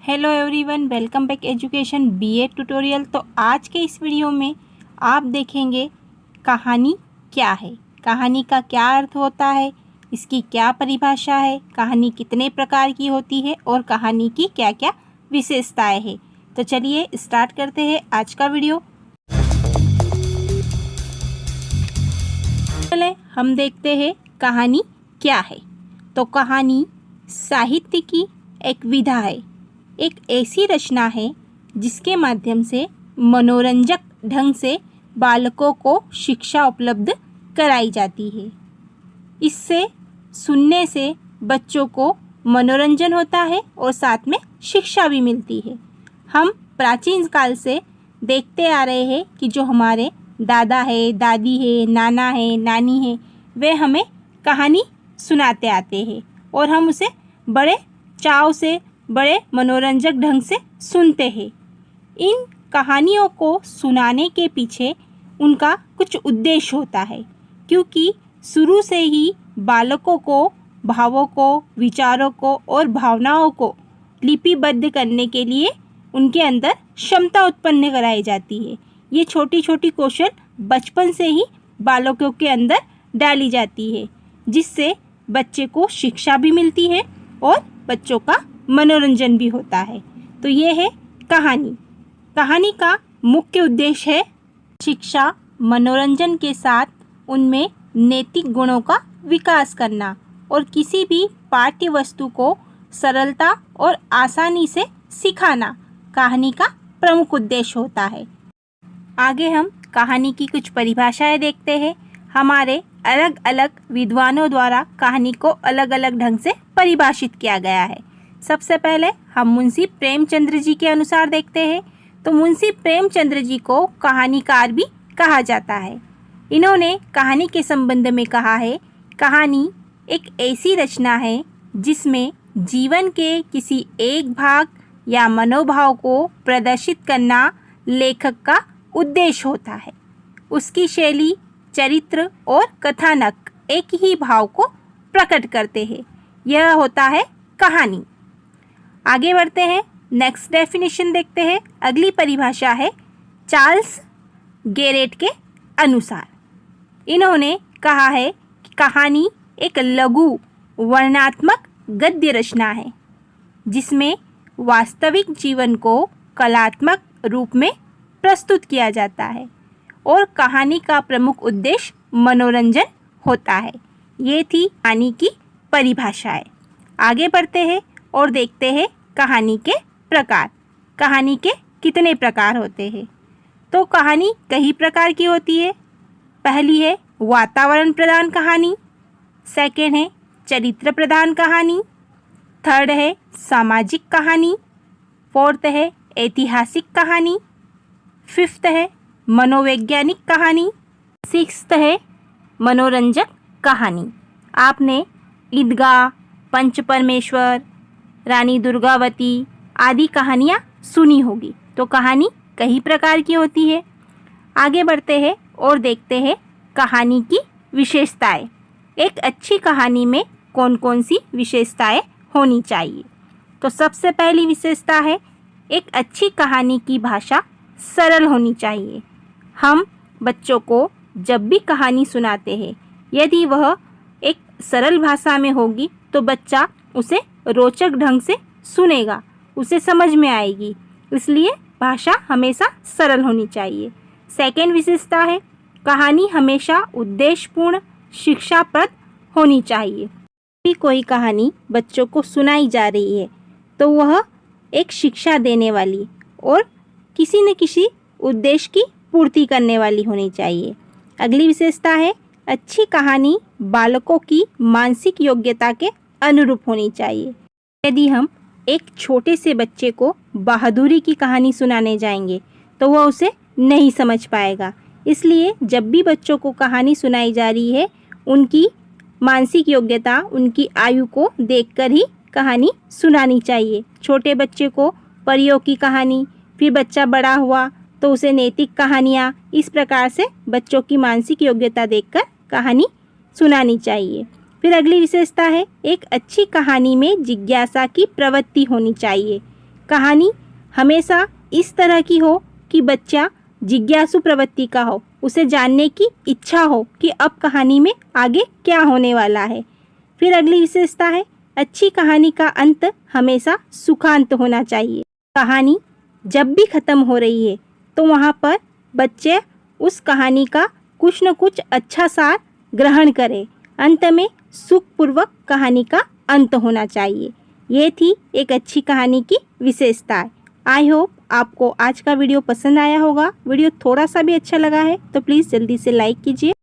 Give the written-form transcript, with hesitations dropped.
Hello everyone, welcome back education BA tutorial. तो आज के इस वीडियो में आप देखेंगे कहानी क्या है, कहानी का क्या अर्थ होता है, इसकी क्या परिभाषा है, कहानी कितने प्रकार की होती है और कहानी की क्या क्या विशेषताएं हैं। तो चलिए स्टार्ट करते हैं आज का वीडियो। चले हम देखते हैं कहानी क्या है। तो कहानी साहित्य की एक विधा है, एक ऐसी रचना है जिसके माध्यम से मनोरंजक ढंग से बालकों को शिक्षा उपलब्ध कराई जाती है। इससे सुनने से बच्चों को मनोरंजन होता है और साथ में शिक्षा भी मिलती है। हम प्राचीन काल से देखते आ रहे हैं कि जो हमारे दादा है, दादी है, नाना है, नानी है, वे हमें कहानी सुनाते आते हैं और हम उसे बड़े चाव से, बड़े मनोरंजक ढंग से सुनते हैं। इन कहानियों को सुनाने के पीछे उनका कुछ उद्देश्य होता है, क्योंकि शुरू से ही बालकों को भावों को, विचारों को और भावनाओं को लिपिबद्ध करने के लिए उनके अंदर क्षमता उत्पन्न कराई जाती है। ये छोटी छोटी कौशल बचपन से ही बालकों के अंदर डाली जाती है, जिससे बच्चे को शिक्षा भी मिलती है और बच्चों का मनोरंजन भी होता है। तो ये है कहानी। कहानी का मुख्य उद्देश्य है शिक्षा, मनोरंजन के साथ उनमें नैतिक गुणों का विकास करना और किसी भी पाठ्य वस्तु को सरलता और आसानी से सिखाना कहानी का प्रमुख उद्देश्य होता है। आगे हम कहानी की कुछ परिभाषाएं देखते हैं। हमारे अलग अलग विद्वानों द्वारा कहानी को अलग अलग ढंग से परिभाषित किया गया है। सबसे पहले हम मुंशी प्रेमचंद्र जी के अनुसार देखते हैं। तो मुंशी प्रेमचंद्र जी को कहानीकार भी कहा जाता है। इन्होंने कहानी के संबंध में कहा है, कहानी एक ऐसी रचना है जिसमें जीवन के किसी एक भाग या मनोभाव को प्रदर्शित करना लेखक का उद्देश्य होता है। उसकी शैली, चरित्र और कथानक एक ही भाव को प्रकट करते हैं। यह होता है कहानी। आगे बढ़ते हैं, नेक्स्ट डेफिनेशन देखते हैं। अगली परिभाषा है चार्ल्स गेरेट के अनुसार। इन्होंने कहा है कि कहानी एक लघु वर्णनात्मक गद्य रचना है जिसमें वास्तविक जीवन को कलात्मक रूप में प्रस्तुत किया जाता है और कहानी का प्रमुख उद्देश्य मनोरंजन होता है। ये थी कहानी की परिभाषाएं। आगे बढ़ते हैं और देखते हैं कहानी के प्रकार। कहानी के कितने प्रकार होते हैं? तो कहानी कई प्रकार की होती है। पहली है वातावरण प्रधान कहानी, सेकंड है चरित्र प्रधान कहानी, थर्ड है सामाजिक कहानी, फोर्थ है ऐतिहासिक कहानी, फिफ्थ है मनोवैज्ञानिक कहानी, सिक्स्थ है मनोरंजक कहानी। आपने ईदगाह, पंच परमेश्वर, रानी दुर्गावती आदि कहानियाँ सुनी होगी। तो कहानी कई प्रकार की होती है। आगे बढ़ते हैं और देखते हैं कहानी की विशेषताएं। एक अच्छी कहानी में कौन कौन सी विशेषताएं होनी चाहिए? तो सबसे पहली विशेषता है, एक अच्छी कहानी की भाषा सरल होनी चाहिए। हम बच्चों को जब भी कहानी सुनाते हैं, यदि वह एक सरल भाषा में होगी तो बच्चा उसे रोचक ढंग से सुनेगा, उसे समझ में आएगी। इसलिए भाषा हमेशा सरल होनी चाहिए। सेकेंड विशेषता है, कहानी हमेशा उद्देश्यपूर्ण, शिक्षाप्रद होनी चाहिए। कोई कहानी बच्चों को सुनाई जा रही है तो वह एक शिक्षा देने वाली और किसी न किसी उद्देश्य की पूर्ति करने वाली होनी चाहिए। अगली विशेषता है, अच्छी कहानी बालकों की मानसिक योग्यता के अनुरूप होनी चाहिए। यदि हम एक छोटे से बच्चे को बहादुरी की कहानी सुनाने जाएंगे तो वह उसे नहीं समझ पाएगा। इसलिए जब भी बच्चों को कहानी सुनाई जा रही है, उनकी मानसिक योग्यता, उनकी आयु को देखकर ही कहानी सुनानी चाहिए। छोटे बच्चे को परियों की कहानी, फिर बच्चा बड़ा हुआ तो उसे नैतिक कहानियाँ, इस प्रकार से बच्चों की मानसिक योग्यता देखकर कहानी सुनानी चाहिए। फिर अगली विशेषता है, एक अच्छी कहानी में जिज्ञासा की प्रवृत्ति होनी चाहिए। कहानी हमेशा इस तरह की हो कि बच्चा जिज्ञासु प्रवृत्ति का हो, उसे जानने की इच्छा हो कि अब कहानी में आगे क्या होने वाला है। फिर अगली विशेषता है, अच्छी कहानी का अंत हमेशा सुखांत होना चाहिए। कहानी जब भी ख़त्म हो रही है तो वहाँ पर बच्चे उस कहानी का कुछ न कुछ अच्छा सार ग्रहण करें। अंत में सुखपूर्वक कहानी का अंत होना चाहिए। ये थी एक अच्छी कहानी की विशेषताएं। आई होप आपको आज का वीडियो पसंद आया होगा। वीडियो थोड़ा सा भी अच्छा लगा है तो प्लीज़ जल्दी से लाइक कीजिए।